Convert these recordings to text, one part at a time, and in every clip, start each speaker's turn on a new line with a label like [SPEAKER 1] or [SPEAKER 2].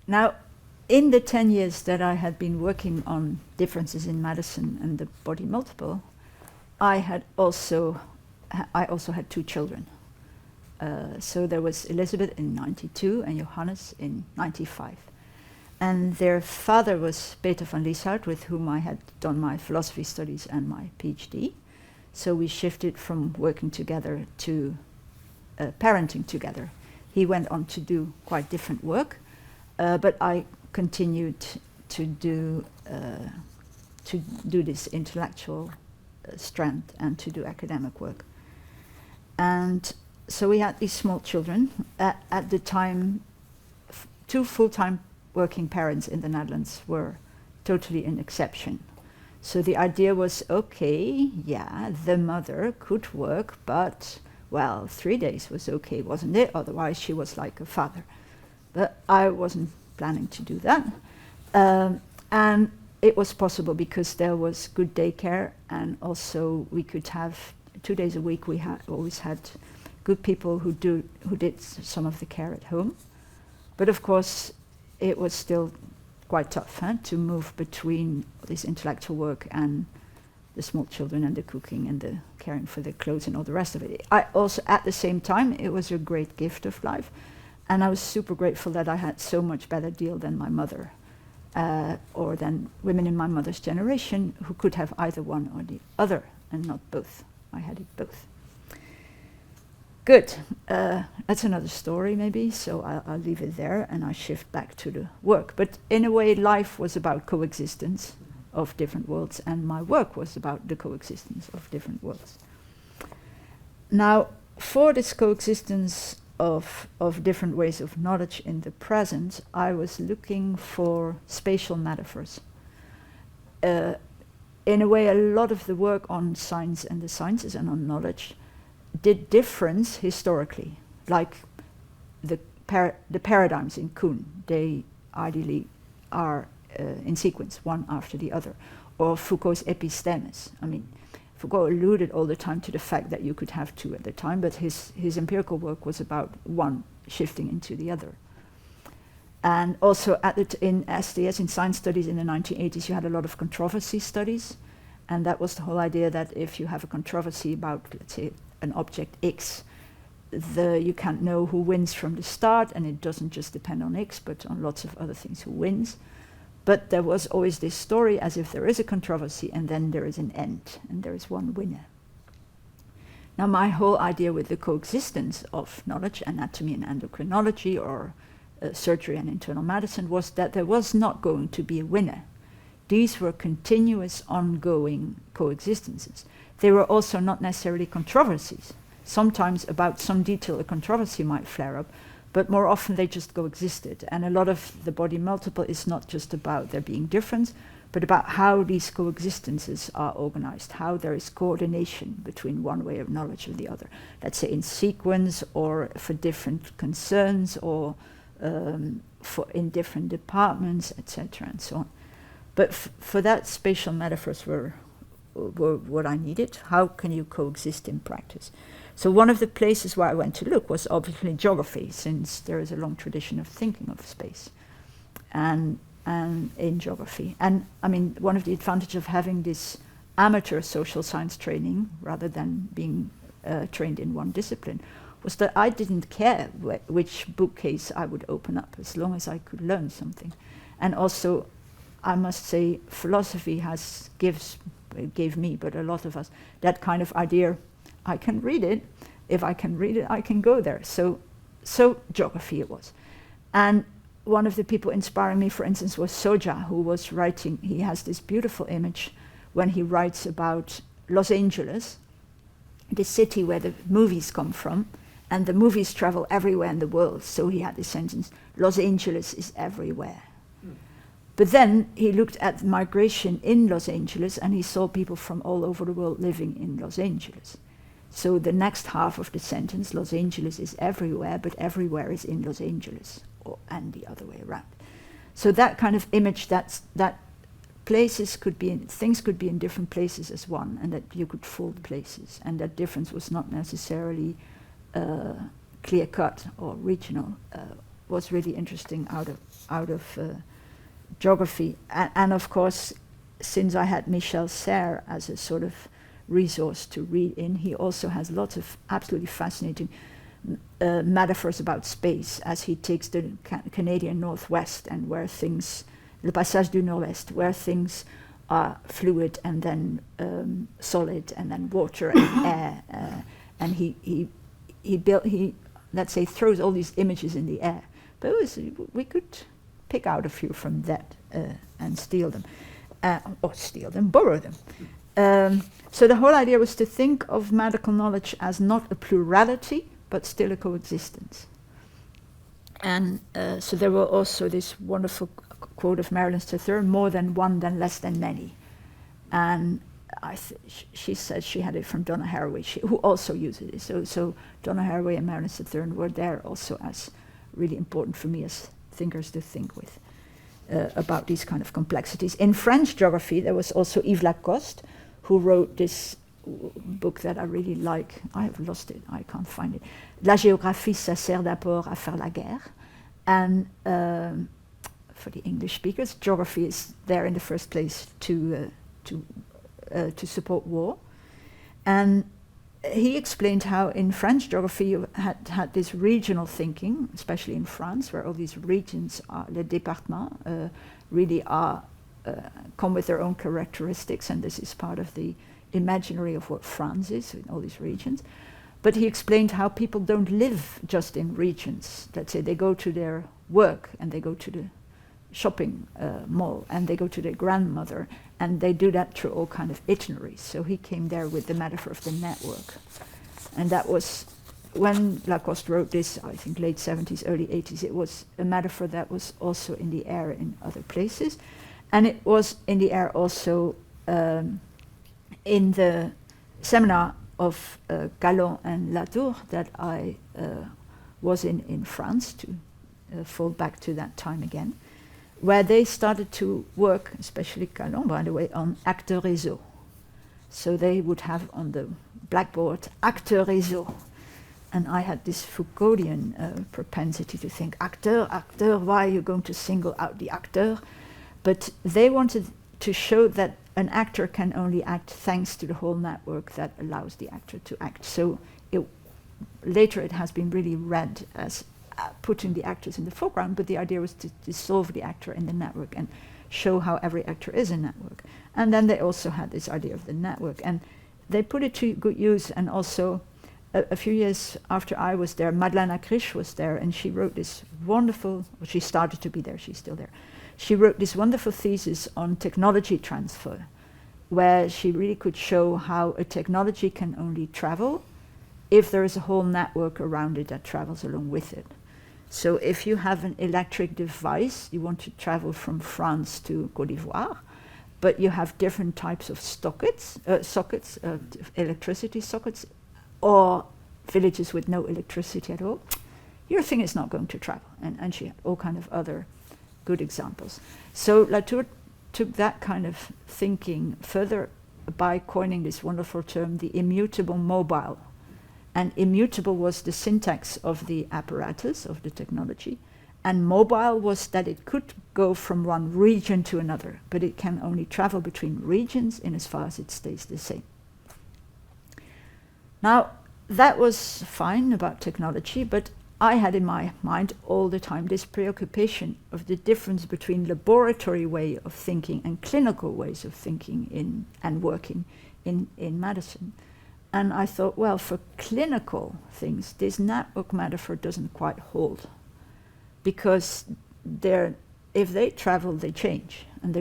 [SPEAKER 1] Now, in the 10 years that I had been working on differences in medicine and the body multiple, I also had 2 children. So there was Elizabeth in 92 and Johannes in 95. And their father was Peter van Lieshout, with whom I had done my philosophy studies and my PhD. So we shifted from working together to parenting together. He went on to do quite different work, but I continued to do this intellectual strand and to do academic work. And so we had these small children. At the time, 2 full-time working parents in the Netherlands were totally an exception. So the idea was, okay, yeah, the mother could work, but, well, 3 days was okay, wasn't it? Otherwise she was like a father. But I wasn't planning to do that. And it was possible because there was good daycare, and also we could have 2 days a week. We always had good people who did some of the care at home. But of course, it was still quite tough to move between this intellectual work and the small children and the cooking and the caring for the clothes and all the rest of it. I also, at the same time, it was a great gift of life. And I was super grateful that I had so much better deal than my mother, or than women in my mother's generation who could have either one or the other, and not both. I had it both. Good. That's another story, maybe, so I'll leave it there and I shift back to the work. But in a way, life was about coexistence of different worlds, and my work was about the coexistence of different worlds. Now, for this coexistence of different ways of knowledge in the present, I was looking for spatial metaphors. In a way, a lot of the work on science and the sciences and on knowledge did difference historically, like the paradigms in Kuhn. They ideally are in sequence, one after the other. Or Foucault's epistemes. I mean, Foucault alluded all the time to the fact that you could have 2 at the time, but his empirical work was about one shifting into the other. And also in SDS, in science studies in the 1980s, you had a lot of controversy studies, and that was the whole idea that if you have a controversy about, let's say, an object X, you can't know who wins from the start, and it doesn't just depend on X, but on lots of other things who wins. But there was always this story as if there is a controversy and then there is an end, and there is one winner. Now, my whole idea with the coexistence of knowledge, anatomy and endocrinology, or surgery and internal medicine, was that there was not going to be a winner. These were continuous, ongoing coexistences. They were also not necessarily controversies. Sometimes about some detail a controversy might flare up, but more often they just coexisted. And a lot of the body multiple is not just about there being difference, but about how these coexistences are organized, how there is coordination between one way of knowledge and the other. Let's say in sequence, or for different concerns, or in different departments, etc., and so on. But for that, spatial metaphors were what I needed. How can you coexist in practice? So one of the places where I went to look was obviously geography, since there is a long tradition of thinking of space and in geography. And I mean, one of the advantages of having this amateur social science training rather than being trained in one discipline was that I didn't care which bookcase I would open up, as long as I could learn something. And also, I must say, philosophy gave me, but a lot of us, that kind of idea, I can read it. If I can read it, I can go there. So geography it was. And one of the people inspiring me, for instance, was Soja, who was writing. He has this beautiful image when he writes about Los Angeles, the city where the movies come from, and the movies travel everywhere in the world. So he had this sentence, Los Angeles is everywhere. But then he looked at migration in Los Angeles, and he saw people from all over the world living in Los Angeles. So the next half of the sentence, Los Angeles is everywhere, but everywhere is in Los Angeles, and the other way around. So that kind of image, that places could be things could be in different places as one, and that you could fold places, and that difference was not necessarily clear-cut or regional, was really interesting out of geography. And of course, since I had Michel Serres as a sort of resource to read in, he also has lots of absolutely fascinating metaphors about space, as he takes the Canadian Northwest and where things, le passage du Nord-Ouest, where things are fluid and then solid and then water and air, and he let's say throws all these images in the air. But we could pick out a few from that and steal them, borrow them. So the whole idea was to think of medical knowledge as not a plurality, but still a coexistence. And so there were also this wonderful quote of Marilyn III, more than one, then less than many. And she said she had it from Donna Haraway, who also used it. So Donna Haraway and Marilyn III were there also as really important for me as thinkers to think with about these kind of complexities. In French geography, there was also Yves Lacoste, who wrote this book that I really like. I have lost it, I can't find it. La géographie, ça sert d'abord à faire la guerre. And for the English speakers, geography is there in the first place to support war. And he explained how in French geography you had this regional thinking, especially in France, where all these regions, les départements, really are come with their own characteristics, and this is part of the imaginary of what France is in all these regions. But he explained how people don't live just in regions. Let's say they go to their work and they go to the shopping mall and they go to their grandmother, and they do that through all kind of itineraries. So he came there with the metaphor of the network. And that was, when Lacoste wrote this, I think late 70s, early 80s, it was a metaphor that was also in the air in other places. And it was in the air also in the seminar of Calon and Latour that I was in France, to fall back to that time again, where they started to work, especially Calon, by the way, on acterus-réseaux. So they would have on the blackboard, acterus-réseaux. And I had this Foucauldian propensity to think, actor, why are you going to single out the actor? But they wanted to show that an actor can only act thanks to the whole network that allows the actor to act. So later it has been really read as putting the actors in the foreground, but the idea was to dissolve the actor in the network and show how every actor is a network. And then they also had this idea of the network, and they put it to good use. And also a few years after I was there, Madeleine Acriche was there, and she wrote this wonderful, well, she started to be there, she's still there. She wrote this wonderful thesis on technology transfer, where she really could show how a technology can only travel if there is a whole network around it that travels along with it. So if you have an electric device, you want to travel from France to Côte d'Ivoire, but you have different types of sockets, electricity sockets, or villages with no electricity at all, your thing is not going to travel. And she had all kind of other good examples. So Latour took that kind of thinking further by coining this wonderful term, the immutable mobile. And immutable was the syntax of the apparatus, of the technology, and mobile was that it could go from one region to another, but it can only travel between regions in as far as it stays the same. Now, that was fine about technology, but I had in my mind all the time this preoccupation of the difference between laboratory way of thinking and clinical ways of thinking and working in medicine. And I thought, well, for clinical things, this network metaphor doesn't quite hold, because if they travel, they change, and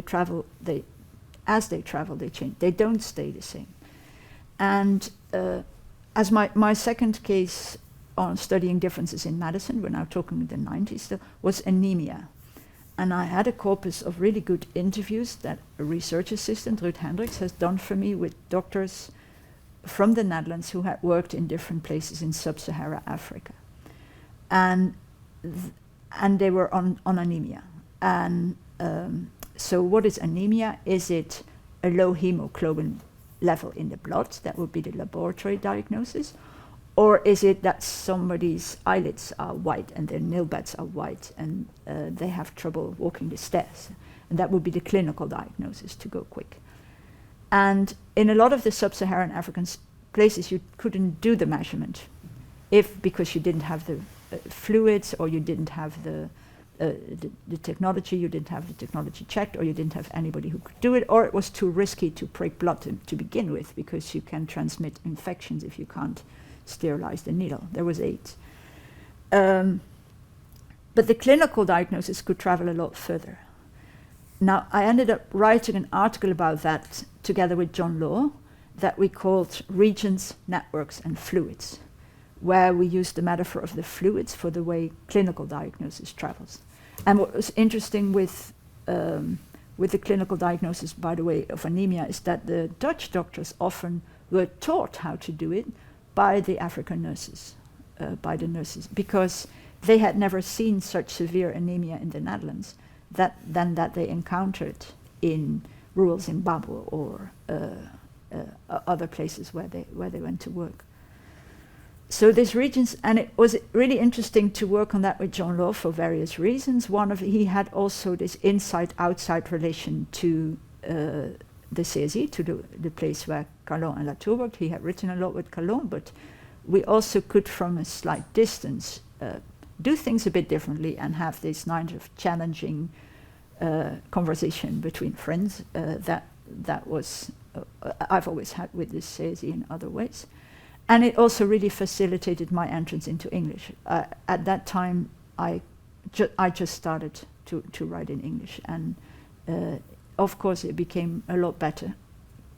[SPEAKER 1] as they travel, they change. They don't stay the same. And as my second case on studying differences in medicine, we're now talking in the 90s, was anemia. and I had a corpus of really good interviews that a research assistant, Ruud Hendricks, has done for me with doctors from the Netherlands who had worked in different places in sub-Saharan Africa. And they were on anemia. And so what is anemia? Is it a low hemoglobin level in the blood? That would be the laboratory diagnosis. Or is it that somebody's eyelids are white and their nail beds are white and they have trouble walking the stairs? And that would be the clinical diagnosis, to go quick. And in a lot of the sub-Saharan African places, you couldn't do the measurement because you didn't have the fluids, or you didn't have the technology, you didn't have the technology checked, or you didn't have anybody who could do it, or it was too risky to prick blood to begin with, because you can transmit infections if you can't sterilize the needle. There was AIDS. But the clinical diagnosis could travel a lot further. Now, I ended up writing an article about that together with John Law that we called Regions, Networks and Fluids, where we used the metaphor of the fluids for the way clinical diagnosis travels. And what was interesting with the clinical diagnosis, by the way, of anemia, is that the Dutch doctors often were taught how to do it by the African nurses, because they had never seen such severe anemia in the Netherlands that they encountered in rural Zimbabwe or other places where they went to work. So these regions, and it was really interesting to work on that with John Law for various reasons. He had also this inside-outside relation to the CSI, to the place where Calon and Latour worked. He had written a lot with Calon, but we also could, from a slight distance, do things a bit differently and have this kind of challenging conversation between friends that was I've always had with this CSI in other ways. And it also really facilitated my entrance into English. At that time, I just started to write in English, and of course it became a lot better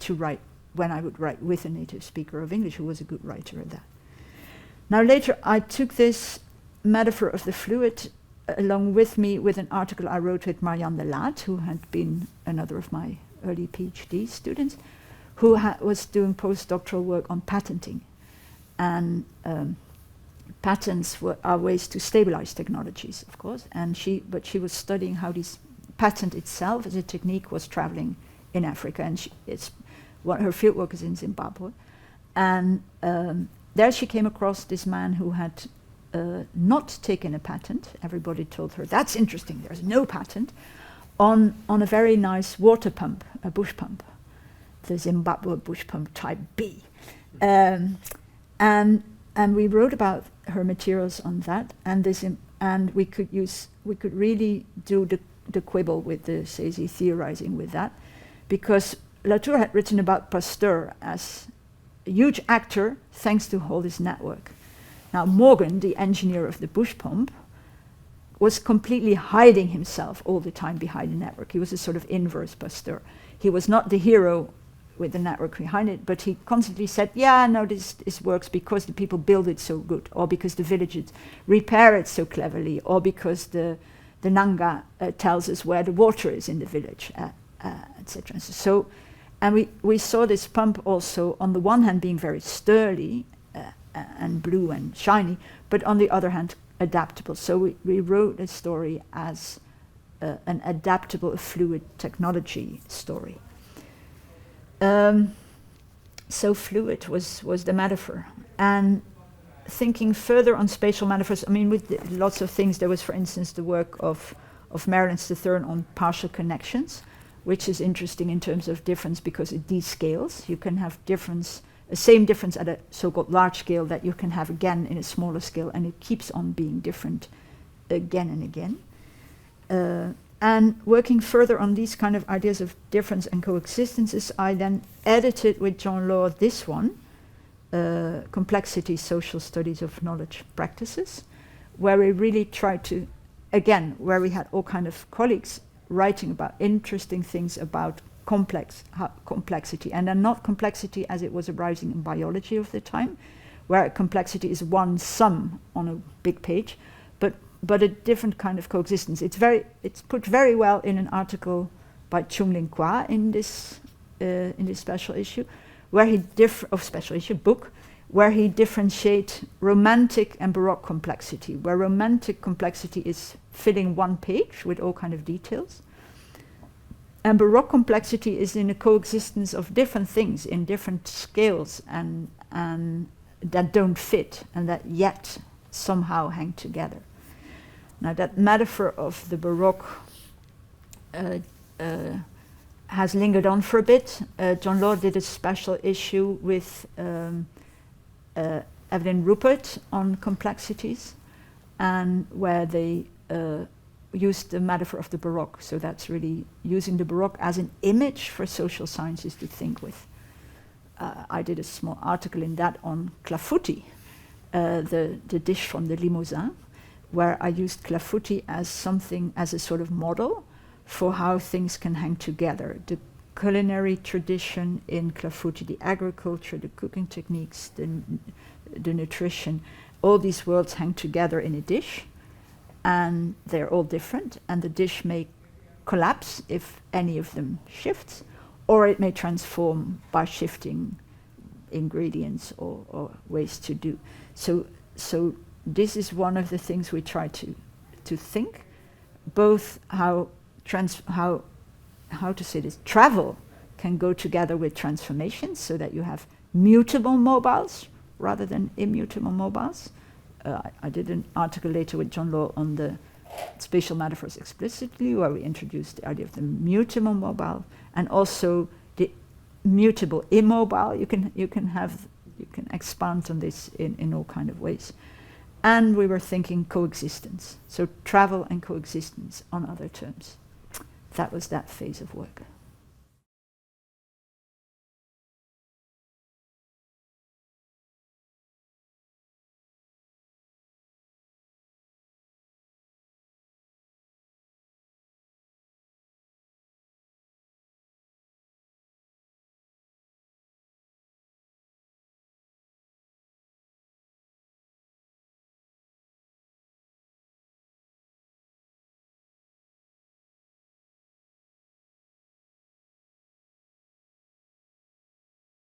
[SPEAKER 1] to write when I would write with a native speaker of English who was a good writer at that. Now later I took this metaphor of the fluid along with me with an article I wrote with Marianne de Laat, who had been another of my early PhD students, who was doing postdoctoral work on patenting. And patents are ways to stabilize technologies, of course, but she was studying how this patent itself as a technique was traveling in Africa, and her fieldwork is in Zimbabwe. And there she came across this man who had not taken a patent. Everybody told her, that's interesting, there's no patent, on a very nice water pump, a bush pump, the Zimbabwe bush pump type B. And we wrote about her materials on that, and we could really do the quibble with the CSI, theorizing with that, because Latour had written about Pasteur as a huge actor thanks to all this network. Now Morgan, the engineer of the bush pump, was completely hiding himself all the time behind the network. He was a sort of inverse Pasteur. He was not the hero with the network behind it, but he constantly said, yeah, no, this works because the people build it so good, or because the villages repair it so cleverly, or because the Nanga tells us where the water is in the village, etc. So, and we saw this pump also, on the one hand, being very sturdy and blue and shiny, but on the other hand, adaptable. So we wrote a story as an adaptable fluid technology story. So fluid was the metaphor. And thinking further on spatial metaphors, I mean, with lots of things, there was, for instance, the work of Marilyn Stethurn on partial connections, which is interesting in terms of difference because it descales. You can have a same difference at a so-called large scale that you can have again in a smaller scale, and it keeps on being different again and again. And working further on these kind of ideas of difference and coexistences, I then edited with John Law this one, Complexity, Social Studies of Knowledge Practices, where we really tried to, again, where we had all kind of colleagues writing about interesting things about complexity, and then not complexity as it was arising in biology of the time, where complexity is one sum on a big page, but but a different kind of coexistence. It's put very well in an article by Chung-Ling Kwa in this special issue, where he book, where he differentiates romantic and Baroque complexity, where romantic complexity is filling one page with all kind of details, and Baroque complexity is in a coexistence of different things in different scales and that don't fit and that yet somehow hang together. Now that metaphor of the Baroque has lingered on for a bit. John Law did a special issue with Evelyn Rupert on complexities, and where they used the metaphor of the Baroque. So that's really using the Baroque as an image for social sciences to think with. I did a small article in that on clafoutis, the dish from the Limousin, where I used clafoutis as a sort of model for how things can hang together. The culinary tradition in clafoutis, the agriculture, the cooking techniques, the nutrition, all these worlds hang together in a dish, and they're all different, and the dish may collapse if any of them shifts, or it may transform by shifting ingredients or ways to do. So this is one of the things we try to think, both how to say this, travel can go together with transformations, so that you have mutable mobiles rather than immutable mobiles. I did an article later with John Law on the spatial metaphors explicitly, where we introduced the idea of the mutable mobile and also the mutable immobile. You can expand on this in all kind of ways. And we were thinking coexistence, so travel and coexistence on other terms. That was that phase of work.